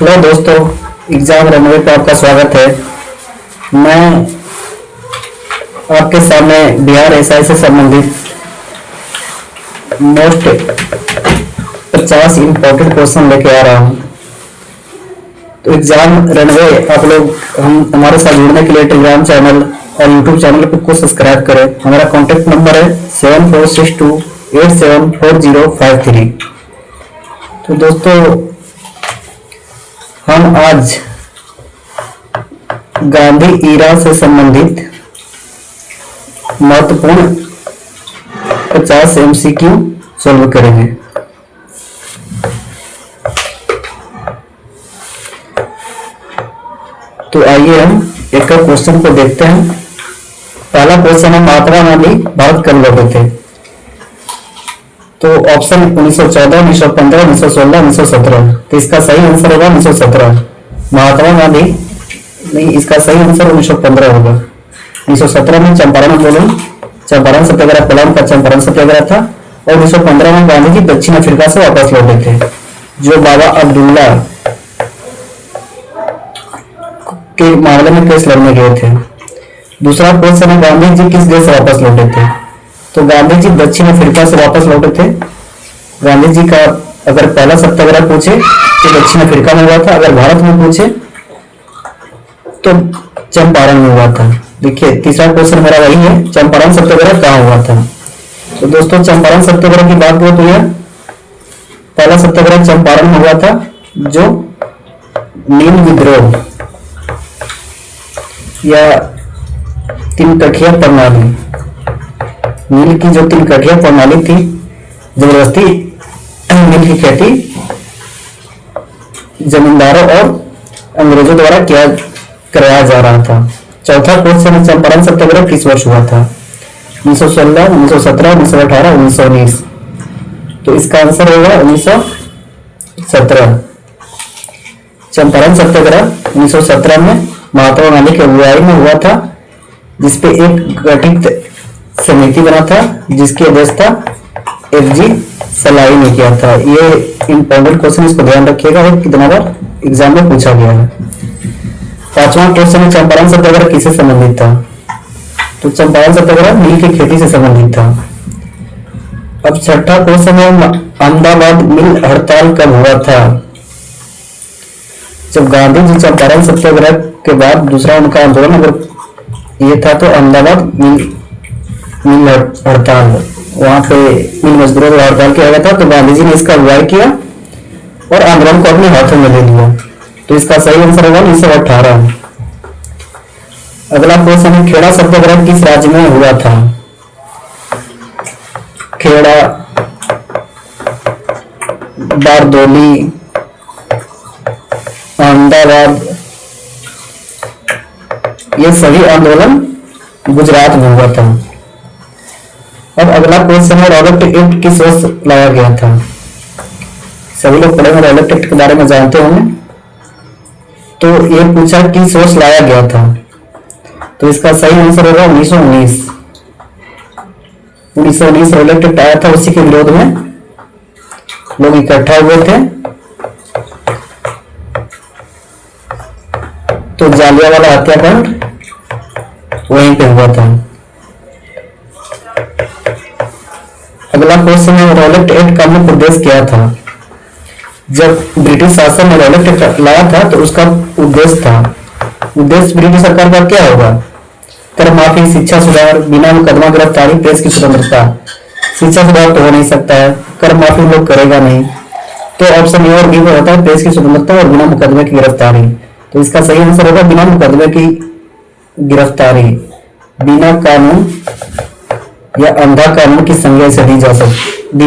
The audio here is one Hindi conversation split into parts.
हेलो दोस्तों, एग्जाम रनवे पे आपका स्वागत है। मैं आपके सामने बिहार एसआई से संबंधित मोस्ट 50 इम्पोर्टेंट क्वेश्चन लेके आ रहा हूँ। तो एग्जाम रनवे आप लोग हमारे साथ जुड़ने के लिए टेलीग्राम चैनल और यूट्यूब चैनल को सब्सक्राइब करें। हमारा कॉन्टेक्ट नंबर है 7462874053। तो दोस्तों, हम आज गांधी ईरा से संबंधित महत्वपूर्ण 50 एमसीक्यू सॉल्व करेंगे। तो आइए हम एक क्वेश्चन को देखते हैं। पहला क्वेश्चन है, महात्मा गांधी भारत कब लौटे थे? तो ऑप्शन 1914, 1915, 1916, 1917। तो इसका सही आंसर होगा 1917। महात्मा गांधी नहीं, इसका सही आंसर 1915 होगा। 1917 में चंपारण आंदोलन, चंपारण सत्याग्रह, कोलम का चंपारण सत्याग्रह था। और 1915 में गांधी जी दक्षिण अफ्रीका से वापस लौटे थे, जो बाबा अब्दुल्ला के मामले में केस लड़ने गए थे। दूसरा क्वेश्चन है, गांधी जी किस देश से वापस लौटे थे? तो गांधी जी दक्षिण अफ्रीका से वापस लौटे थे। गांधी जी का अगर पहला सत्याग्रह पूछे तो दक्षिण अफ्रीका में हुआ था, अगर भारत में पूछे तो चंपारण में हुआ था। देखिए, तीसरा क्वेश्चन मेरा वही है, चंपारण सत्याग्रह कहाँ हुआ था? तो दोस्तों, चंपारण सत्याग्रह की बात करें तो यह पहला सत्याग्रह चंपारण में हुआ था, जो नील विद्रोह या तीन कठिया प्रणाली, नील की जो तीन कठिया प्रणाली थी, जबरदस्ती नील की खेती जमींदारों और अंग्रेजों द्वारा कराया जा रहा था। चौथा क्वेश्चन है, चंपारण सत्याग्रह किस वर्ष हुआ था? 1916, 1917, 1918, 1919। तो इसका आंसर होगा 1917। चंपारण सत्याग्रह 1917 में महात्मा गांधी की अगुवाई में हुआ था, जिसपे एक गठित समिति बना था, जिसकी अध्यक्षता एफजी सलाई ने किया था। ये इंपॉर्टेंट क्वेश्चन, इसको ध्यान रखिएगा, कितना बार एग्जाम में पूछा गया है। पांचवा क्वेश्चन है, चंपारण सत्याग्रह किससे संबंधित था? तो चंपारण सत्याग्रह नील की खेती से संबंधित था। अब छठा क्वेश्चन है, अहमदाबाद मिल हड़ताल कब हुआ था? जब गांधी जी चंपारण सत्याग्रह के बाद दूसरा उनका आंदोलन अगर ये था, तो अहमदाबाद मिल हड़ताल, वहां पे मिल मजदूरों का हड़ताल किया गया था। तो गांधी जी ने इसका अगुवाई किया और आंदोलन को अपने हाथों में ले लिया। तो इसका सही आंसर होगा 1918। अगला क्वेश्चन है, खेड़ा सत्याग्रह किस राज्य में हुआ था? खेड़ा, बारदोली, अहमदाबाद, ये सभी आंदोलन गुजरात में हुआ था। अब अगला क्वेश्चन है, रॉलेट एक्ट किस वर्ष लाया गया था? सभी लोग पढ़े में रॉलेट एक्ट के बारे में जानते होंगे। तो ये पूछा किस वर्ष लाया गया था? तो इसका सही आंसर होगा 1919। 1919 रॉलेट एक्ट आया था, उसी के विरोध में लोग इकट्ठा हुए थे। तो जालियांवाला हत्याकांड वहीं पे हुआ था। अगला क्वेश्चन है, रॉलेट एक्ट का मुख्य उद्देश्य क्या था? जब ब्रिटिश शासन ने रॉलेट एक्ट लाया था, तो उसका उद्देश्य ब्रिटिश सरकार का क्या होगा? कर माफी, शिक्षा सुधार, बिना मुकदमा गिरफ्तारी, प्रेस की स्वतंत्रता। शिक्षा सुधार तो हो नहीं सकता है, कर माफी लोग करेगा नहीं, तो ऑप्शन ए और बी में होता है प्रेस की स्वतंत्रता और बिना मुकदमे की गिरफ्तारी। तो इसका सही आंसर होगा बिना मुकदमे की गिरफ्तारी। बिना कानून या अंधा कानून की संज्ञा से दी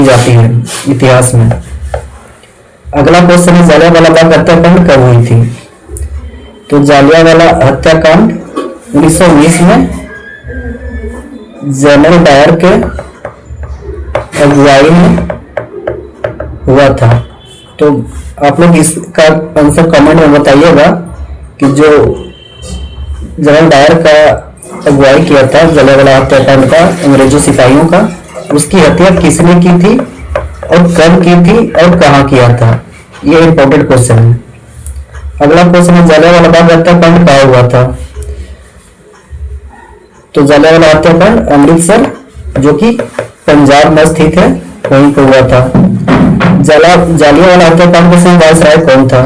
जाती है इतिहास में। अगला क्वेश्चन है, जालियांवाला बाग हत्याकांड कब हुई थी? तो जालियांवाला हत्याकांड 1919 में जनरल डायर के अगुवाई में हुआ था। तो आप लोग इसका आंसर कमेंट में बताइएगा कि जो जनरल डायर का अगुवाई किया था जलियांवाला हत्याकांड का, अंग्रेजों सिपाहियों का, उसकी हत्या किसने की थी और कब की थी और कहाँ किया था? ये इंपॉर्टेंट क्वेश्चन है। अगला क्वेश्चन है जलियांवाला बाग हत्याकांड कहाँ हुआ था? तो जलियांवाला हत्याकांड अमृतसर, जो कि पंजाब में स्थित है, वहीं पर हुआ था। जलियांवाला हत्याकांड के समय वायसराय कौन था?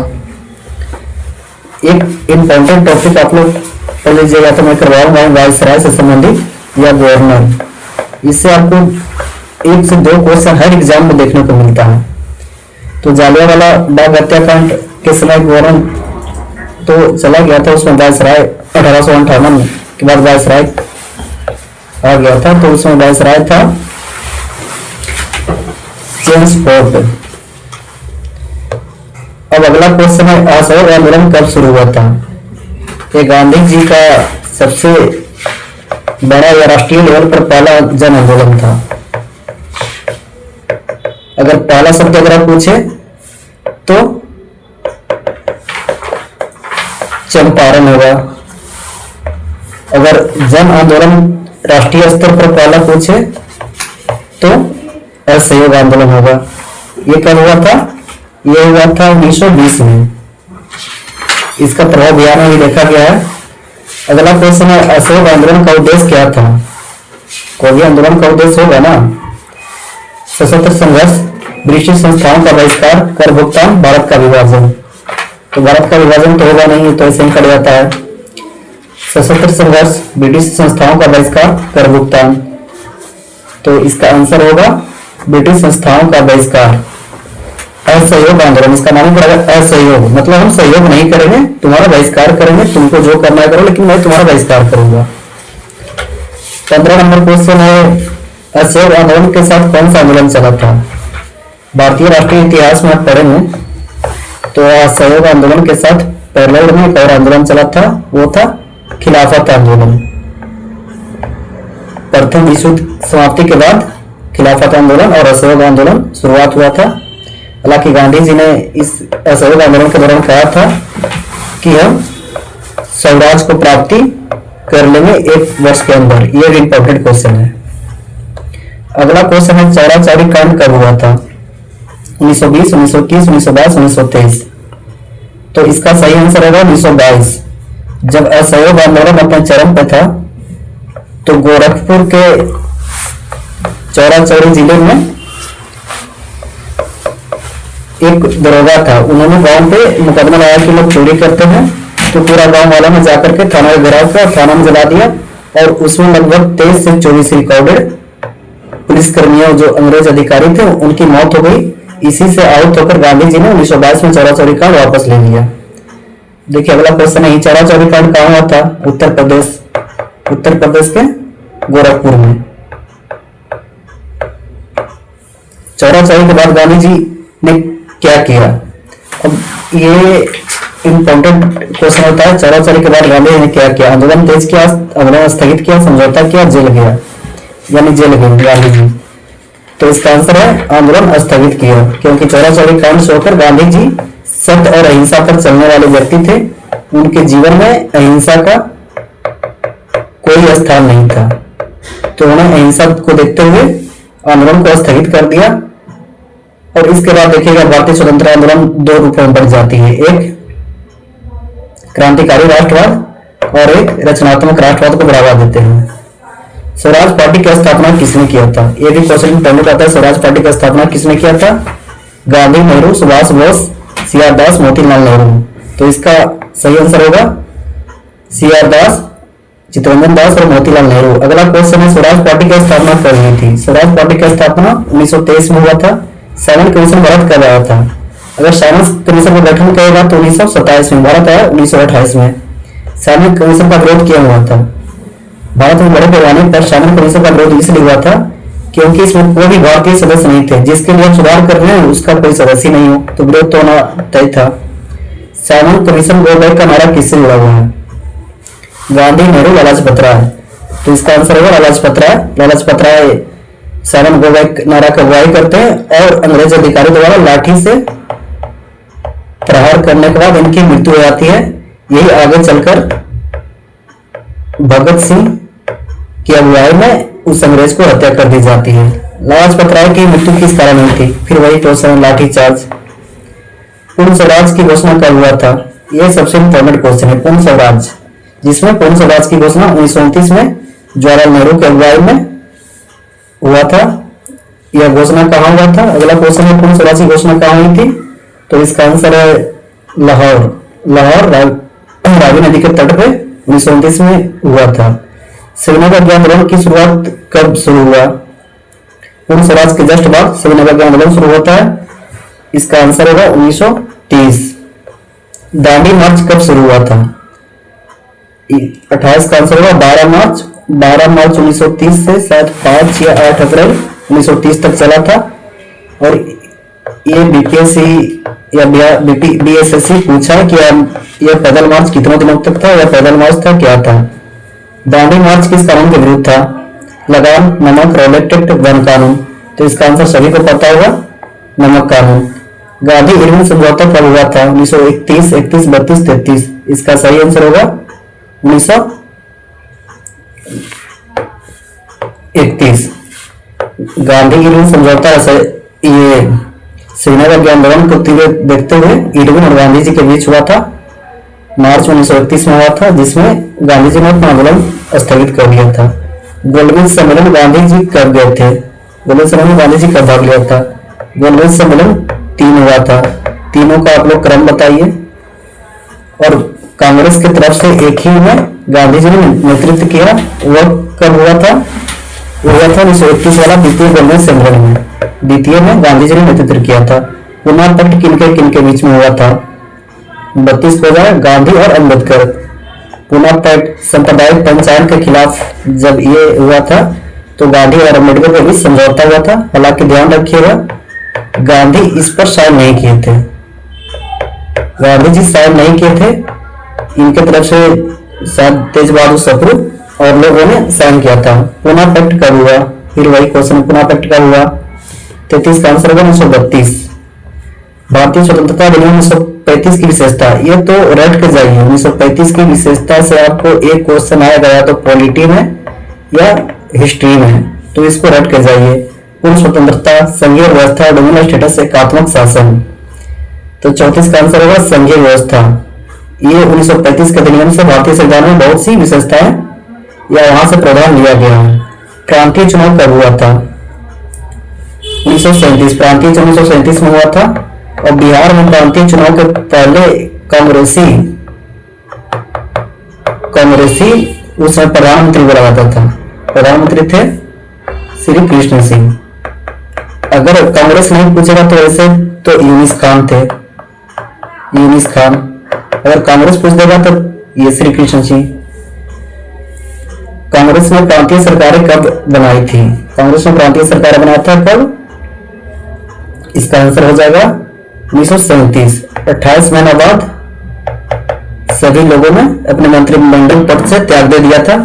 एक इम्पोर्टेंट टॉपिक आप लोग पढ़ लीजिएगा, तो मैं करवाऊंगा वायसराय से संबंधित या गवर्नर। इससे आपको 1 से 2 क्वेश्चन हर एग्जाम में देखने को मिलता है। तो जलियांवाला बाग हत्याकांड के समय गवर्नर तो चला गया था, उसमें वायसराय 1858 के बाद वायसराय आ गया था, तो उसमें वायसराय था चेम्सफोर्ड। अब अगला क्वेश्चन है असहयोग आंदोलन कब शुरू हुआ था? ये गांधी जी का सबसे बड़ा या राष्ट्रीय लेवल पर पहला जन आंदोलन था। अगर पहला शब्द अगर आप पूछे तो चंपारण होगा। अगर जन आंदोलन राष्ट्रीय स्तर पर पहला पूछे तो असहयोग आंदोलन होगा। ये कब हुआ था? ये हुआ था 1920 में। इसका प्रभाव बिहार में भी देखा गया है। अगला क्वेश्चन है असहयोग आंदोलन का उद्देश्य क्या था? कोई भी आंदोलन का उद्देश्य होगा ना। सशस्त्र संघर्ष, ब्रिटिश संस्थाओं का बहिष्कार, कर भुगतान, भारत का विभाजन। तो भारत का विभाजन तो होगा नहीं, तो ऐसे ही कट जाता है। सशस्त्र संघर्ष, ब्रिटिश संस्थाओं का बहिष्कार, कर भुगतान। तो इसका आंसर होगा ब्रिटिश संस्थाओं का बहिष्कार। असहयोग आंदोलन, इसका नाम पड़ेगा असहयोग, मतलब हम सहयोग नहीं करेंगे, तुम्हारा बहिष्कार करेंगे, तुमको जो करना है करो, लेकिन मैं तुम्हारा बहिष्कार करूंगा। 15 नंबर क्वेश्चन है असहयोग आंदोलन के साथ कौन सा आंदोलन चला था? भारतीय राष्ट्रीय इतिहास में आप पढ़ेंगे तो असहयोग आंदोलन के साथ पैरेलल में एक और आंदोलन चला था, वो था खिलाफत आंदोलन। प्रथम विश्व युद्ध समाप्ति के बाद खिलाफत आंदोलन और असहयोग आंदोलन शुरुआत हुआ था। हालांकि गांधी जी ने इस असहयोग आंदोलन के दौरान कहा था कि हम स्वराज को प्राप्ति कर लेंगे 1 वर्ष के अंदर। ये भी इंपॉर्टेंट क्वेश्चन है। अगला क्वेश्चन है चौरा चौरी कांड कब हुआ था? 1920, 1921, 1922, 1923। तो इसका सही आंसर होगा 1922। जब असहयोग आंदोलन अपने चरम पे था तो गोरखपुर के चौरा चौरी जिले में एक दरोगा था, उन्होंने गांव पे मुकदमा लगाया कि लोग चोरी करते हैं, तो पूरा गांव वालों ने जाकर के थाना में घेराव किया, थाना में जला दिया, और उसमें लगभग 23 से 24 रिकॉर्डेड पुलिसकर्मियों जो अंग्रेज अधिकारी थे उनकी मौत हो गई। इसी से आहत होकर गांधी जी ने 1922 में चौरा चौरी कांड वापस ले लिया। देखिए अगला क्वेश्चन है चौरा चौरी कांड कहाँ हुआ था? उत्तर प्रदेश के गोरखपुर में। चौरा चौरी के बाद गांधी जी ने क्या किया? अब ये इंपॉर्टेंट क्वेश्चन होता है। चौरा चौरी के बाद गांधी जी ने क्या किया? आंदोलन तेज किया, आंदोलन स्थगित किया, समझौता किया, जेल गया, यानी जेल गए गांधी जी। तो इसका आंसर है आंदोलन स्थगित किया, क्योंकि चौरा चौरी कांड से होकर गांधी जी सत्य और अहिंसा पर चलने वाले व्यक्ति थे। उनके जीवन में अहिंसा का कोई स्थान नहीं था, तो उन्होंने अहिंसा को देखते हुए आंदोलन को स्थगित कर दिया। और इसके बाद देखिएगा भारतीय स्वतंत्रता आंदोलन 2 रूपों में बढ़ जाती है, एक क्रांतिकारी राष्ट्रवाद और एक रचनात्मक राष्ट्रवाद को बढ़ावा देते हैं। स्वराज पार्टी की स्थापना किसने किया था? ये भी क्वेश्चन पहले आता है। स्वराज पार्टी की स्थापना किसने किया था? गांधी, नेहरू, सुभाष बोस, सी.आर. दास, मोतीलाल नेहरू। तो इसका सही आंसर होगा सी.आर. दास, चित्तरंजन दास और मोतीलाल नेहरू। अगला क्वेश्चन है स्वराज पार्टी की स्थापना कब हुई थी? स्वराज पार्टी की स्थापना 1923 में हुआ था। साइमन कमीशन भारत कब आया था? अगर साइमन कमीशन का गठन करेगा तो 1927 में, भारत आया 1928 में। साइमन कमीशन का विरोध किया हुआ था भारत में बड़े पैमाने पर। साइमन कमीशन का विरोध इसलिए हुआ था क्योंकि इसमें कोई भी भारतीय सदस्य नहीं थे। जिसके लिए सुधार कर रहे हैं उसका कोई सदस्य नहीं हो, तो विरोध तो होना तय था। साइमन कमीशन गो बैक का नारा किससे जुड़ा हुआ है? गांधी, नेहरू, लाजपत राय। तो इसका आंसर होगा Lajpat Rai. Lajpat Rai Simon go back नारा की अगुवाई करते हैं और अंग्रेज अधिकारी द्वारा लाठी से प्रहार करने के बाद इनकी मृत्यु हो जाती है। यही आगे चलकर भगत सिंह की अगुवाई में उस अंग्रेज को हत्या कर दी जाती है। लाजपत राय की मृत्यु किस कारण हुई थी? फिर वही क्वेश्चन, लाठी चार्ज। पूर्ण स्वराज की घोषणा कब हुआ था? ये सबसे इंपॉर्टेंट क्वेश्चन है, पूर्ण स्वराज, जिसमें पूर्ण स्वराज की घोषणा 1929 में जवाहरलाल नेहरू के अगुवाई में हुआ था। यह घोषणा कहाँ हुआ था? अगला क्वेश्चन है पूर्ण स्वराज की घोषणा कहाँ हुई थी? तो इसका आंसर है लाहौर। लाहौर रावी नदी के तट पे 1929 में हुआ था। श्रीनगर के आंदोलन की शुरुआत कब शुरू हुआ? पूर्ण स्वराज के जस्ट बाद श्रीनगर के आंदोलन शुरू होता है। इसका आंसर होगा 1930। दांडी मार्च कब शुरू हुआ था? 28 का आंसर होगा 12 मार्च। 12 मार्च 1930 से शायद 5 या 8 अप्रैल 1930 तक चला था। और ये बीपीएससी या बीएसएससी पूछा है कि यह पैदल मार्च कितने दिनों तक था, या पैदल मार्च था, क्या था? दांडी मार्च किस कानून के विरुद्ध था? लगान, नमक, रॉलेट एक्ट, वन कानून। तो इसका आंसर सभी को पता होगा, नमक कानून। गांधी इरविन समझौता कब हुआ था? 1931, 31, 32, 33। इसका सही आंसर होगा 1931। गांधी इरविन समझौता ये श्रीनगर के आंदोलन को तीव्र देखते हुए इरविन और गांधी जी के बीच हुआ था। मार्च 1931 में हुआ था, जिसमें गांधी जी ने अपना आंदोलन स्थगित कर दिया था। गोलमेज सम्मेलन गांधी जी कब गए थे? गोलमेज सम्मेलन में गांधी जी कब भाग लिया था? गोलमेज सम्मेलन 3 हुआ था। तीनों का आप लोग क्रम बताइए। और कांग्रेस की तरफ से एक ही में गांधी जी ने नेतृत्व किया, वह कब हुआ था? हुआ था 1931 वाला द्वितीय गोलमेज सम्मेलन में। द्वितीय में गांधी जी ने नेतृत्व किया था। पुनः तट किनके बीच में हुआ था? 32 को जाए, गांधी और अम्बेडकर। पुनः तट सांप्रदायिक पंचायत के खिलाफ जब ये हुआ था तो गांधी और अम्बेडकर के बीच समझौता हुआ था। हालांकि ध्यान रखिएगा, गांधी इस पर साइन नहीं किए थे। गांधी जी साइन नहीं किए थे, इनके तरफ से शायद तेज बहादुर सप्रू और लोगों ने साइन किया था। पुनः पैक्ट कब हुआ? फिर वही क्वेश्चन, पुनः पैक्ट कब हुआ? 33 का आंसर होगा 1932। भारतीय स्वतंत्रता अधिनियम 1935 की विशेषता, ये तो रट के जाइए। 1935 की विशेषता से आपको एक क्वेश्चन आएगा, या तो पॉलिटी में या हिस्ट्री में, तो इसको रट के जाइए। पूर्ण स्वतंत्रता, संघीय व्यवस्था, डोमिनियन स्टेटस, एकात्मक शासन। तो 34 का आंसर होगा संघीय व्यवस्था। ये 1935 के अधिनियम से भारतीय संविधान में बहुत सी विशेषताएं या वहां से प्रावधान लिया गया है। प्रांतीय चुनाव कब हुआ था? 1937। प्रांतीय चुनाव 1937 में हुआ था। और बिहार में प्रांतीय चुनाव के पहले कांग्रेसी उस समय प्रधानमंत्री बोला जाता था। प्रधानमंत्री थे श्री कृष्ण सिंह। अगर कांग्रेस नहीं पूछेगा तो ऐसे तो यूनिस खान थे, यूनिस खान। अगर कांग्रेस पूछ देगा तो ये श्री कृष्ण सिंह। कांग्रेस ने प्रांतीय सरकारें कब बनाई थी? कांग्रेस ने प्रांतीय सरकार बनाया था कब? इसका आंसर हो जाएगा 1937। 28 महीना बाद सभी लोगों ने अपने मंत्रिमंडल पद से त्याग दे दिया था,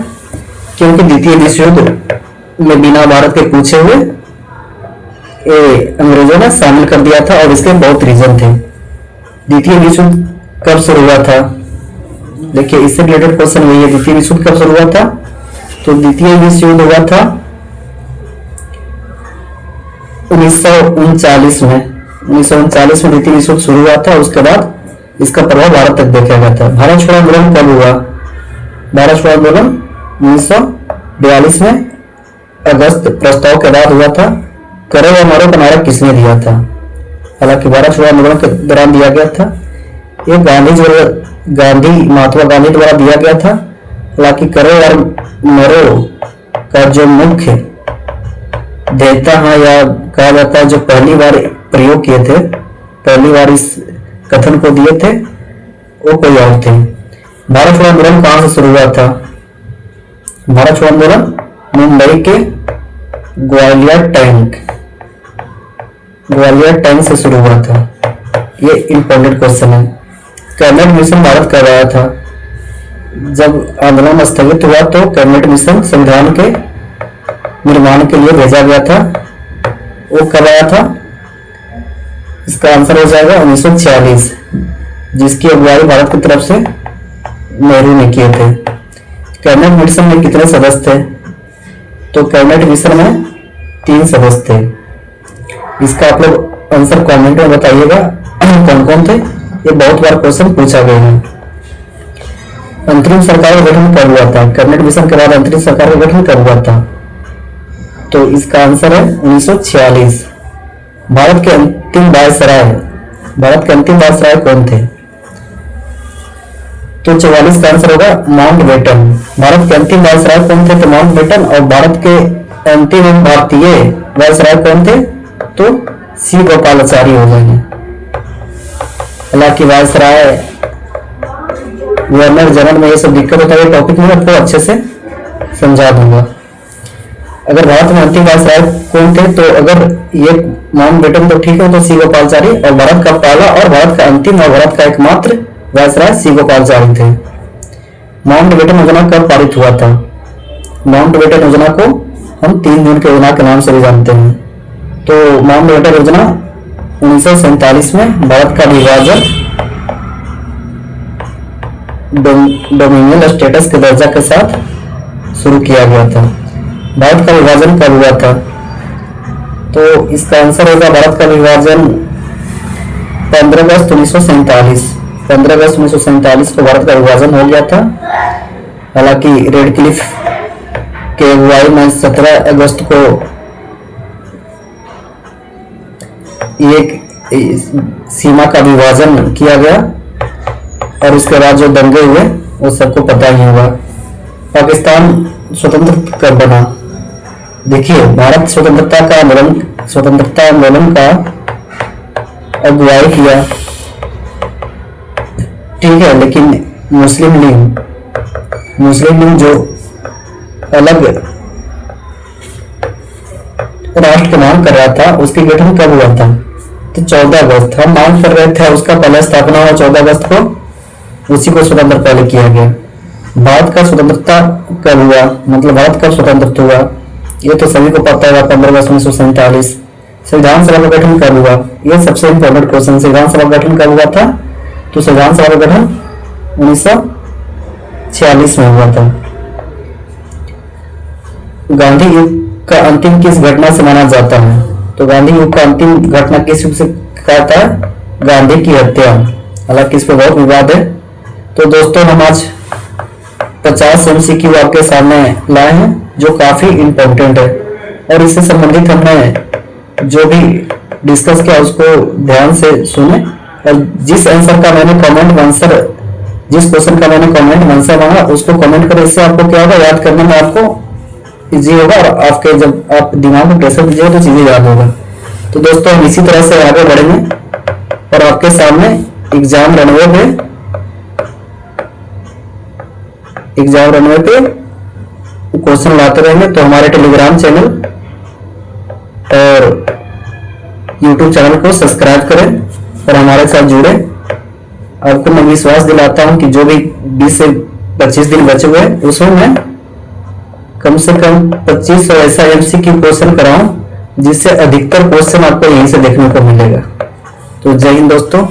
क्योंकि द्वितीय विश्व युद्ध में बिना भारत के पूछे हुए अंग्रेजों ने शामिल कर दिया था, और इसके बहुत रीजन थे। द्वितीय विश्व युद्ध कब शुरू हुआ था? देखिए, इससे रिलेटेड क्वेश्चन वही है, द्वितीय विश्व युद्ध कब शुरू हुआ था? तो द्वितीय विश्व युद्ध हुआ था 1939 में। 1939 में द्वितीय विश्व युद्ध शुरू हुआ था। उसके बाद इसका प्रभाव भारत तक देखा गया था। भारत छोड़ो आंदोलन कब हुआ? भारत छोड़ो आंदोलन 1942 में अगस्त प्रस्ताव के बाद हुआ था। करो या मरो का नारा किसने दिया था? हालांकि भारत छोड़ो आंदोलन के दौरान दिया गया था। ये महात्मा गांधी द्वारा दिया गया था। हालांकि करो और मरो का जो मुख्य देता है या कहा जाता है, जो पहली बार प्रयोग किए थे, पहली बार इस कथन को दिए थे, वो कोई और थे। भारत छोड़ो आंदोलन कहां से शुरू हुआ था? भारत छोड़ो आंदोलन मुंबई के ग्वालियर टैंक से शुरू हुआ था। ये इंपॉर्टेंट क्वेश्चन है। कैबिनेट मिशन भारत कर रहा था। जब आंदोलन स्थगित हुआ तो कैबिनेट मिशन संविधान के निर्माण के लिए भेजा गया था। वो कब आया था? इसका आंसर हो जाएगा 1946, जिसकी अगुवाई भारत की तरफ से नेहरू ने किए थे। कैबिनेट मिशन में कितने सदस्य थे? तो कैबिनेट मिशन में 3 सदस्य थे। इसका आप लोग आंसर कमेंट में बताइएगा कौन कौन थे। ये बहुत बार क्वेश्चन पूछा गया है। अंतरिम सरकार का गठन कब हुआ था? कैबिनेट मिशन के बाद अंतरिम सरकार का गठन कब हुआ था? तो इसका आंसर है 1946। भारत के अंतिम वायसराय कौन थे? तो 44 का आंसर होगा माउंटबेटन। भारत के अंतिम वायसराय कौन थे? तो माउंटबेटन। और भारत के अंतिम भारतीय वायसराय कौन थे? तो सी गोपालाचारी हो जाएंगे। हालांकि वायसराय, गवर्नर जनरल में ये सब दिक्कत होता है, टॉपिक में आपको अच्छे से समझा दूंगा। अगर भारत में अंतिम वायसराय कौन थे, तो अगर ये माउंटबेटन तो ठीक है, तो सी गोपालाचारी। और भारत का पहला और भारत का अंतिम और भारत का एकमात्र वायसराय सी गोपालाचारी थे। माउंटबेटन योजना कब पारित हुआ था? माउंटबेटन योजना को हम 3 जून की योजना के नाम से भी जानते हैं। तो माउंटबेटन योजना 1947 में भारत का विभाजन डोमिनियन स्टेटस के दर्जा के साथ शुरू किया गया था। भारत का विभाजन कब हुआ था? तो इसका आंसर होगा भारत का विभाजन 15 अगस्त 1947। 15 अगस्त 1947 को भारत का विभाजन हो गया था। हालांकि रेड क्लिफ के अगुवाई में 17 अगस्त को एक सीमा का विभाजन किया गया, और उसके बाद जो दंगे हुए वो सबको पता ही होगा। पाकिस्तान स्वतंत्र कब बना? देखिए, भारत स्वतंत्रता आंदोलन का अगुवाई किया, ठीक है, लेकिन मुस्लिम लीग जो अलग राष्ट्र का मांग कर रहा था, उसकी गठन कब हुआ था? तो 14 अगस्त। हम मांग कर रहे थे, उसका पहले स्थापना हुआ 14 अगस्त को, उसी को स्वतंत्र पहले किया गया। भारत का स्वतंत्रता कब हुआ, मतलब भारत कब स्वतंत्र हुआ, ये तो सभी को पता है, 15 अगस्त 1947। संविधान सभा का गठन कब हुआ? ये सबसे इंपॉर्टेंट क्वेश्चन। संविधान सभा का गठन कब हुआ था? तो संविधान सभा का गठन 1946 में हुआ था। गांधी युग का अंतिम किस घटना से माना जाता है? तो गांधी युग का अंतिम घटना किस युग से कहा था? गांधी की हत्या। हालांकि इस पर बहुत विवाद है। तो दोस्तों, हम आज 50 MCQ आपके सामने लाए हैं, जो काफी इंपॉर्टेंट है, और इससे संबंधित हमने जो भी डिस्कस किया उसको ध्यान से सुने, और जिस आंसर का मैंने कमेंट आंसर, जिस क्वेश्चन का मैंने कमेंट आंसर मांगा उसको कमेंट करें। इससे आपको क्या होगा, याद करने में आपको इजी होगा, और आपके जब आप दिमाग में प्रेशर दीजिएगा तो चीजें याद होगा। तो दोस्तों, हम इसी तरह से आगे बढ़ेंगे, और आपके सामने एग्जाम रनवे पे क्वेश्चन लाते रहेंगे। तो हमारे टेलीग्राम चैनल और यूट्यूब चैनल को सब्सक्राइब करें और हमारे साथ जुड़े। आपको मैं विश्वास दिलाता हूं कि जो भी 20 से 25 दिन बचे हुए उसमें मैं कम से कम 2500 ऐसा MCQ क्वेश्चन कराऊं, जिससे अधिकतर क्वेश्चन आपको यहीं से देखने को मिलेगा। तो जय हिंद दोस्तों।